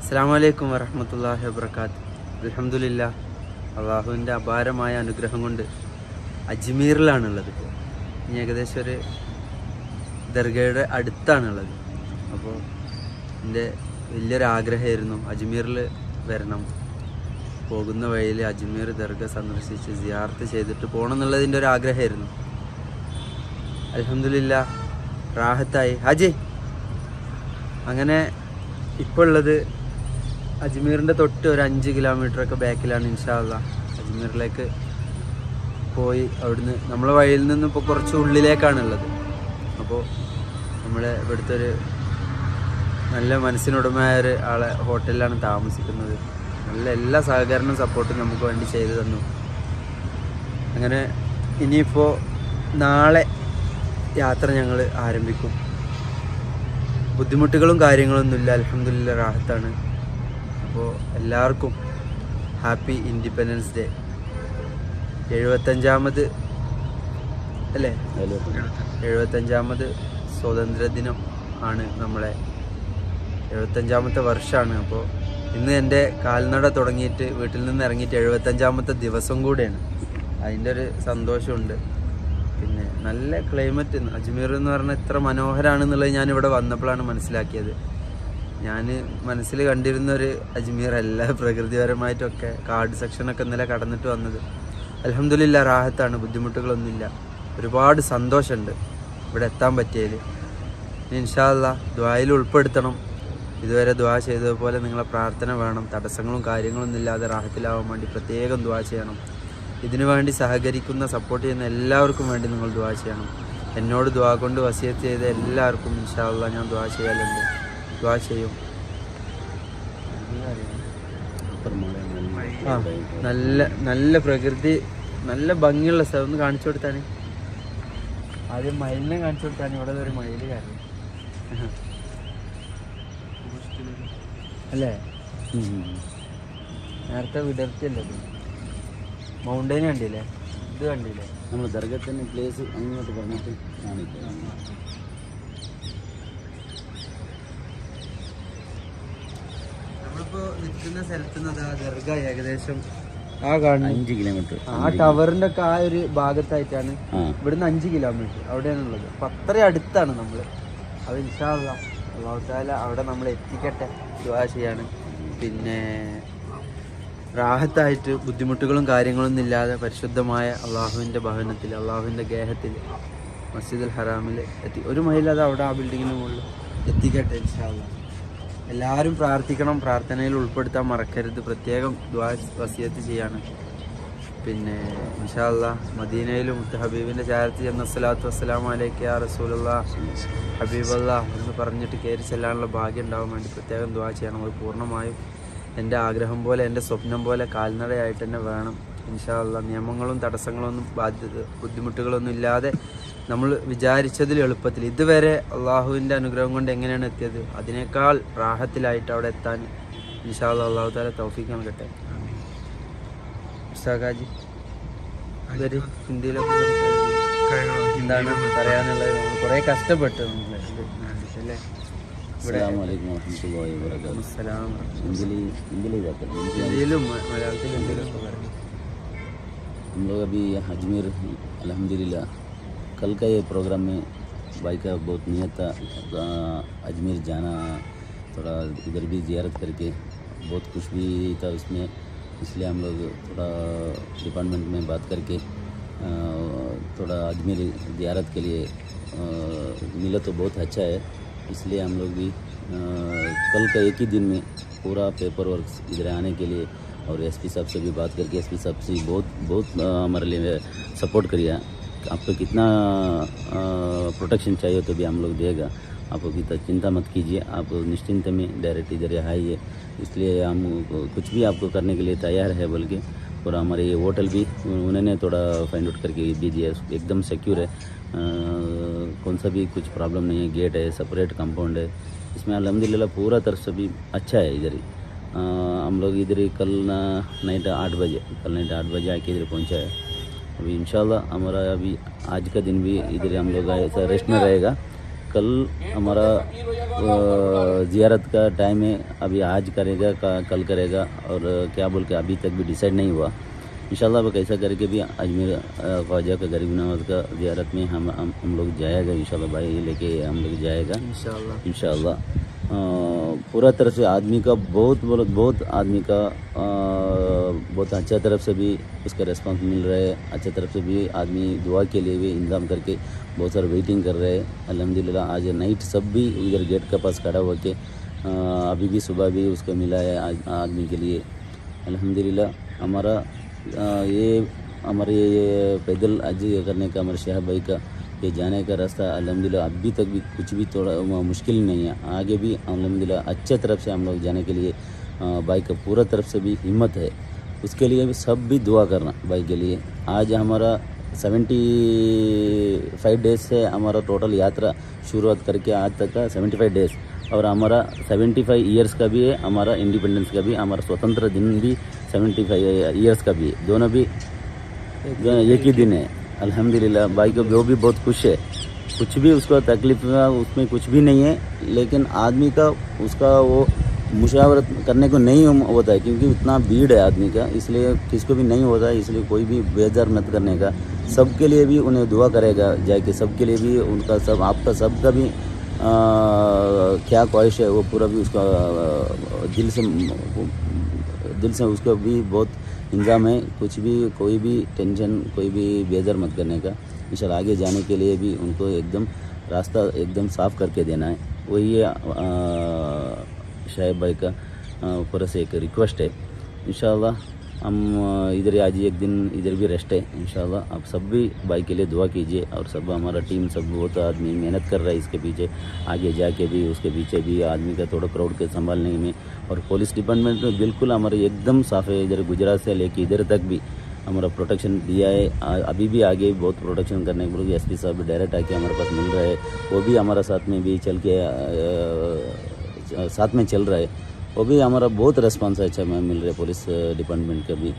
അസ്സലാമു അലൈക്കും വറഹ്മത്തുള്ളാഹി വബറകാത്ത്. അൽഹംദുലില്ലാഹ്, അള്ളാഹുവിൻ്റെ അപാരമായ അനുഗ്രഹം കൊണ്ട് അജ്മീറിലാണുള്ളത്. ഇപ്പോൾ ഇനി ഏകദേശം ഒരു ദർഗയുടെ അടുത്താണുള്ളത്. അപ്പോൾ എൻ്റെ വലിയൊരാഗ്രഹമായിരുന്നു അജ്മീറിൽ വരണം, പോകുന്ന വഴിയിൽ അജ്മീർ ദർഗ സന്ദർശിച്ച് സിയാറത്ത് ചെയ്തിട്ട് പോകണം എന്നുള്ളതിൻ്റെ ഒരു ആഗ്രഹമായിരുന്നു. അൽഹംദുലില്ലാഹ് റാഹത്തായി. ഹാജി അങ്ങനെ ഇപ്പോൾ ഉള്ളത് അജ്മീറിൻ്റെ തൊട്ട് ഒരു 5 കിലോമീറ്ററൊക്കെ ബാക്കിലാണ്. ഇൻഷാ അല്ലാഹ് അജ്മീറിലേക്ക് പോയി അവിടുന്ന് നമ്മളെ വഴിയിൽ നിന്നും ഇപ്പോൾ കുറച്ച് ഉള്ളിലേക്കാണുള്ളത്. അപ്പോൾ നമ്മുടെ ഇവിടുത്തെ ഒരു നല്ല മനസ്സിനുടമയായ ഒരു ആളെ ഹോട്ടലിലാണ് താമസിക്കുന്നത്. നല്ല എല്ലാ സഹകരണവും സപ്പോർട്ടും നമുക്ക് വേണ്ടി ചെയ്തു തന്നു. അങ്ങനെ ഇനിയിപ്പോൾ നാളെ യാത്ര ഞങ്ങൾ ആരംഭിക്കും. ബുദ്ധിമുട്ടുകളും കാര്യങ്ങളൊന്നുമില്ല, അൽഹംദുലില്ലാഹ് റാഹത്താണ്. അപ്പോൾ എല്ലാവർക്കും ഹാപ്പി ഇൻഡിപെൻഡൻസ് ഡേ. 75ാമത് അല്ലേ, 75ാമത് സ്വാതന്ത്ര്യദിനം ആണ്, നമ്മളെ 75ാമത്തെ വർഷമാണ്. അപ്പോൾ ഇന്ന് എൻ്റെ കാൽനട തുടങ്ങിയിട്ട് വീട്ടിൽ നിന്ന് ഇറങ്ങിയിട്ട് 75ാമത്തെ ദിവസം കൂടെയാണ്. അതിൻ്റെ ഒരു സന്തോഷമുണ്ട്. പിന്നെ നല്ല ക്ലൈമറ്റ്. അജ്മീർ എന്ന് പറഞ്ഞാൽ ഇത്ര മനോഹരമാണെന്നുള്ളത് ഞാനിവിടെ വന്നപ്പോഴാണ് മനസ്സിലാക്കിയത്. ഞാൻ മനസ്സിൽ കണ്ടിരുന്ന ഒരു അജ്മീർ അല്ല, പ്രകൃതിപരമായിട്ടൊക്കെ കാട് സെക്ഷനൊക്കെ ഇന്നലെ കടന്നിട്ട് വന്നത്. അൽഹംദുലില്ലാഹ് റാഹത്താണ്, ബുദ്ധിമുട്ടുകളൊന്നുമില്ല. ഒരുപാട് സന്തോഷമുണ്ട് ഇവിടെ എത്താൻ പറ്റിയതിൽ. ഇൻഷാ അല്ലാഹ് ദുആയിൽ ഉൾപ്പെടുത്തണം. ഇതുവരെ ദുആ ചെയ്തതുപോലെ നിങ്ങളെ പ്രാർത്ഥന വേണം. തടസ്സങ്ങളും കാര്യങ്ങളൊന്നും ഇല്ലാതെ റാഹത്തിലാവാൻ വേണ്ടി പ്രത്യേകം ദുആ ചെയ്യണം. ഇതിനു വേണ്ടി സഹകരിക്കുന്ന സപ്പോർട്ട് ചെയ്യുന്ന എല്ലാവർക്കും വേണ്ടി നിങ്ങൾ ദുആ ചെയ്യണം. എന്നോട് ദുആ കൊണ്ട് വസിയത്ത് ചെയ്ത എല്ലാവർക്കും ഇൻഷാ അല്ലാഹ് ഞാൻ ദുആ ചെയ്യലുണ്ട്, ദുആ ചെയ്യും. നല്ല നല്ല പ്രകൃതി, നല്ല ഭംഗിയുള്ള സ്ഥലം. ഒന്ന് കാണിച്ചു കൊടുത്താണ്, ആദ്യം മയിലിനെ കാണിച്ചു കൊടുത്താണ്. ഇവിടെ ഒരു മയിൽ കാര്യം അല്ലേ, നേരത്തെ വിടർത്തിയല്ലേ. മൗണ്ടൈൻ കണ്ടില്ലേ, ഇത് കണ്ടില്ലേ, നമ്മൾ ദർഗത്തിൻ്റെ പ്ലേസ് അങ്ങോട്ട് പറഞ്ഞിട്ട് കാണിക്കാം. നമ്മളിപ്പോ നിൽക്കുന്ന സ്ഥലത്ത് നിന്ന് ആ ദർഗ ഏകദേശം ആ കാണുന്ന 5 കിലോമീറ്റർ, ആ ടവറിന്റെ ഒക്കെ ആ ഒരു ഭാഗത്തായിട്ടാണ്. ഇവിടുന്ന് 5 കിലോമീറ്റർ അവിടെയാണുള്ളത്. അപ്പൊ അത്രയും അടുത്താണ് നമ്മൾ. അത് ഇൻഷാ അല്ലാഹ് അല്ലാഹു തആല അവിടെ നമ്മൾ എത്തിക്കട്ടെ, ദുആ ചെയ്യാണ്. പിന്നെ റാഹത്തായിട്ട് ബുദ്ധിമുട്ടുകളും കാര്യങ്ങളൊന്നും ഇല്ലാതെ പരിശുദ്ധമായ അള്ളാഹുവിൻ്റെ ഭവനത്തിൽ, അള്ളാഹുവിൻ്റെ ഗേഹത്തിൽ, മസ്ജിദുൽ ഹറാമിൽ എത്തി. ഒരു മൈലത് അവിടെ ആ ബിൽഡിങ്ങിന് മുകളിൽ എത്തിക്കട്ടെ ഇൻഷാ അല്ലാഹ്. എല്ലാവരും പ്രാർത്ഥിക്കണം, പ്രാർത്ഥനയിൽ ഉൾപ്പെടുത്താൻ മറക്കരുത്. പ്രത്യേകം ദുആ വസിയത്ത് ചെയ്യാണ്. പിന്നെ ഇൻഷാ അല്ലാഹ് മദീനയിലും ഹബീബിൻ്റെ ചാരത്ത് ചെന്ന അസ്സലാത്തു വസ്സലാമു അലൈക യാ റസൂലല്ലാഹ് ഹബീബല്ലാഹ് എന്ന് പറഞ്ഞിട്ട് കയറി ചെല്ലാനുള്ള ഭാഗ്യം ഉണ്ടാവാൻ വേണ്ടി പ്രത്യേകം ദുആ ചെയ്യണം. അത് പൂർണ്ണമായും എൻ്റെ ആഗ്രഹം പോലെ, എൻ്റെ സ്വപ്നം പോലെ കാൽനടയായിട്ട് തന്നെ വേണം ഇൻഷാ അല്ലാഹ്. നിയമങ്ങളും തടസ്സങ്ങളൊന്നും ബുദ്ധിമുട്ടുകളൊന്നും ഇല്ലാതെ നമ്മൾ വിചാരിച്ചതിൽ എളുപ്പത്തിൽ ഇതുവരെ അള്ളാഹുവിൻ്റെ അനുഗ്രഹം കൊണ്ട് എങ്ങനെയാണ് എത്തിയത് അതിനേക്കാൾ റാഹത്തിലായിട്ട് അവിടെ എത്താൻ ഇൻഷാ അല്ലാഹ് അള്ളാഹു തആല തൗഫീഖ് നൽകട്ടെ. ഉസ്താദ് ഇതൊരു ഹിന്ദിയിലൊക്കെ എന്താണ് പറയാനുള്ളത്? നമ്മൾ കുറേ കഷ്ടപ്പെട്ടു നമ്മൾ അല്ലേ. हम लोग अभी अजमेर अल्हम्दुलिल्लाह कल का ये प्रोग्राम में भाई का बहुत नियत था अजमेर जाना, थोड़ा इधर भी ज़ियारत करके बहुत खुश भी था उसमें, इसलिए हम लोग थोड़ा डिपार्टमेंट में बात करके थोड़ा अजमेर ज़ियारत के लिए मिला तो बहुत अच्छा है। इसलिए हम लोग भी कल का एक ही दिन में पूरा पेपर वर्क इधर आने के लिए और एसपी साहब से भी बात करके एसपी साहब से बहुत हमारे लिए सपोर्ट करिए। आपको कितना प्रोटेक्शन चाहिए तो भी हम लोग देगा, आपको कितना चिंता मत कीजिए, आप निश्चिंत में डायरेक्ट इधर आइए। इसलिए हम कुछ भी आपको करने के लिए तैयार है बोल के। और हमारे ये होटल भी उन्होंने थोड़ा फाइंड आउट करके भी दिया, एकदम सिक्योर है, कौन सा भी कुछ प्रॉब्लम नहीं है, गेट है, सेपरेट कंपाउंड है, इसमें अल्हम्दुलिल्लाह पूरा तरफ से भी अच्छा है। इधर ही हम लोग इधर ही कल नाइट 8 बजे आके इधर पहुंचा है। अभी इंशाल्लाह हमारा अभी आज का दिन भी इधर हम लोग ऐसा रेस्ट में रहेगा। कल हमारा ज़ियारत का टाइम है, अभी आज करेगा कल करेगा, और क्या बोल के अभी तक भी डिसाइड नहीं हुआ। इंशाल्लाह अब कैसा करके भी अजमेर ख्वाजा का गरीब नवाज का ज़ियारत में हम लोग जाएगा इंशाल्लाह, भाई लेके हम लोग जाएगा इंशाल्लाह। पूरा तरफ से आदमी का बहुत आदमी का बहुत अच्छा तरफ से भी उसका रिस्पांस मिल रहा है। अच्छा तरफ से भी आदमी दुआ के लिए भी इंतज़ाम करके बहुत सारे वेटिंग कर रहे हैं अल्हम्दुलिल्लाह। आज नाइट सब भी इधर गेट के पास खड़ा हुआ के अभी भी सुबह भी उसको मिला है आदमी के लिए अल्हम्दुलिल्लाह। हमारा ये पैदल हज करने का हमारे शहब भाई का ये जाने का रास्ता अल्हम्दुलिल्लाह अभी तक भी कुछ भी थोड़ा मुश्किल नहीं है। आगे भी अल्हम्दुलिल्लाह अच्छे तरफ से हम लोग जाने के लिए भाई का पूरा तरफ से भी हिम्मत है, उसके लिए भी सब भी दुआ करना भाई के लिए। आज हमारा 75 डेज से हमारा टोटल यात्रा शुरुआत करके आज तक का 75 डेज, और हमारा 75 ईयर्स का भी है, हमारा इंडिपेंडेंस का भी, हमारा स्वतंत्र दिन भी 75 ईयर्स का भी है, दोनों भी एक ही दिन है अल्हम्दुलिल्लाह। भाई को वो भी बहुत खुश है, कुछ भी उसका तकलीफ उसमें कुछ भी नहीं है, लेकिन आदमी का उसका वो मुशावरत करने को नहीं होता है क्योंकि इतना भीड़ है आदमी का, इसलिए किसको भी नहीं होता है, इसलिए कोई भी बेजार मत करने का। सबके लिए भी उन्हें दुआ करेगा जाके, सबके लिए भी उनका सब आपका सबका भी क्या ख्वाहिश है वो पूरा भी उसका दिल से उसका भी बहुत इंतज़ाम है। कुछ भी कोई भी टेंशन कोई भी बेजार मत करने का। इंशाल्लाह आगे जाने के लिए भी उनको एकदम रास्ता एकदम साफ़ करके देना है, वही है शाहिब भाई का ऊपर से एक रिक्वेस्ट है। इंशाल्लाह हम इधर आज एक दिन इधर भी रेस्ट है इंशाल्लाह। आप सब भी भाई के लिए दुआ कीजिए, और सब हमारा टीम सब बहुत आदमी मेहनत कर रहा है इसके पीछे, आगे जाके भी उसके पीछे भी आदमी का थोड़ा क्राउड के संभालने में। और पुलिस डिपार्टमेंट में बिल्कुल हमारे एकदम साफ़ है, इधर गुजरात से लेके इधर तक भी हमारा प्रोटेक्शन दिया है। अभी भी आगे बहुत प्रोटेक्शन करने के लिए एसपी साहब भी डायरेक्ट आके हमारे पास मिल रहा है, वो भी हमारा साथ में भी चल के साथ में चल रहा है, वो भी हमारा बहुत रिस्पांस अच्छा मिल रहा है पुलिस डिपार्टमेंट का भी।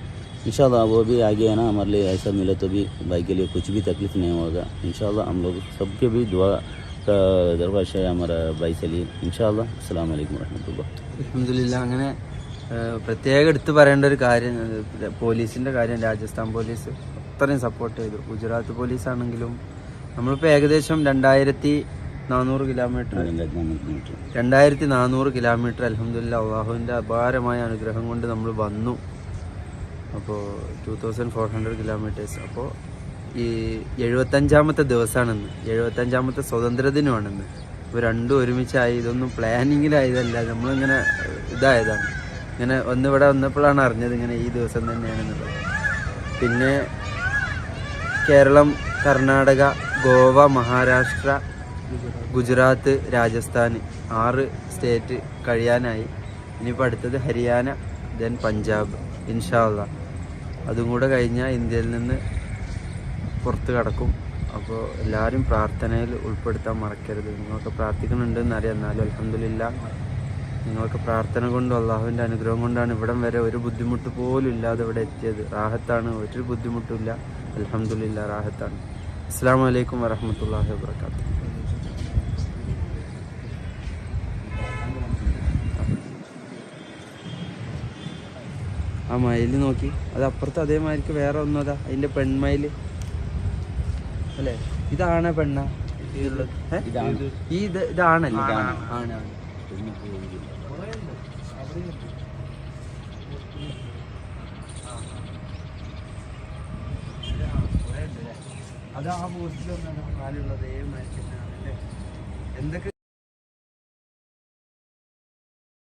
इंशाल्लाह वो भी आगे है ना, हमारे लिए ऐसा मिले तो भी भाई के लिए कुछ भी तकलीफ़ नहीं होगा इंशाल्लाह। हम लोग सबके भी दुआ का दरख्वास्त है हमारा भाई के लिए इंशाल्लाह। अस्सलाम वालेकुम रहमतुल्लाह। അൽഹംദുലില്ലാ അങ്ങനെ പ്രത്യേകം എടുത്തു പറയേണ്ട ഒരു കാര്യം പോലീസിൻ്റെ കാര്യം, രാജസ്ഥാൻ പോലീസ് അത്രയും സപ്പോർട്ട് ചെയ്തു. ഗുജറാത്ത് പോലീസാണെങ്കിലും നമ്മളിപ്പോൾ ഏകദേശം 2400 കിലോമീറ്റർ അൽഹംദുലില്ലാ അള്ളാഹുവിൻ്റെ അപാരമായ അനുഗ്രഹം കൊണ്ട് നമ്മൾ വന്നു. അപ്പോൾ 2400 കിലോമീറ്റേഴ്സ്. അപ്പോൾ ഈ 75ാമത്തെ ദിവസമാണെന്ന്, 75ാമത്തെ സ്വാതന്ത്ര്യദിനമാണെന്ന്. ഇപ്പോൾ രണ്ടും ഒരുമിച്ചായി. ഇതൊന്നും പ്ലാനിങ്ങിലായതല്ല, നമ്മളിങ്ങനെ ഇതായതാണ്. ഇങ്ങനെ ഇവിടെ വന്നപ്പോഴാണ് അറിഞ്ഞത് ഇങ്ങനെ ഈ ദിവസം തന്നെയാണെന്നുള്ളത്. പിന്നെ കേരളം, കർണാടക, ഗോവ, മഹാരാഷ്ട്ര, ഗുജറാത്ത്, രാജസ്ഥാൻ 6 സ്റ്റേറ്റ് കഴിയാനായി. ഇനിയിപ്പോൾ അടുത്തത് ഹരിയാന, ദെൻ പഞ്ചാബ് ഇൻഷാ അള്ളാ. അതും കൂടെ കഴിഞ്ഞാൽ ഇന്ത്യയിൽ നിന്ന് പുറത്ത് കടക്കും. അപ്പോൾ എല്ലാവരും പ്രാർത്ഥനയിൽ ഉൾപ്പെടുത്താൻ മറക്കരുത്. നിങ്ങളൊക്കെ പ്രാർത്ഥിക്കുന്നുണ്ടെന്നറിയാം, എന്നാലും അൽഹംദുലില്ലാ നിങ്ങളൊക്കെ പ്രാർത്ഥന കൊണ്ടും അള്ളാഹുവിൻ്റെ അനുഗ്രഹം കൊണ്ടാണ് ഇവിടം വരെ ഒരു ബുദ്ധിമുട്ട് പോലും ഇല്ലാതെ ഇവിടെ എത്തിയത്. റാഹത്താണ്, ഒരു ബുദ്ധിമുട്ടുമില്ല അൽഹംദുലില്ലാ, റാഹത്താണ്. അസ്സലാമു അലൈക്കും വറഹ്മത്തുള്ളാഹി വബറകാതുഹു. ആ മയിൽ നോക്കി, അത് അപ്പുറത്ത് അതേമാതിരിക്ക് വേറെ ഒന്നും, അതാ അതിൻ്റെ പെൺമയിൽ അല്ലേ? ഇതാണ് പെണ്ണ ഇതാണല്ലേ? ആണ്. അത് ആ പോസ്റ്റിലൊന്നാണ് നാലുള്ളത്. എന്തൊക്കെ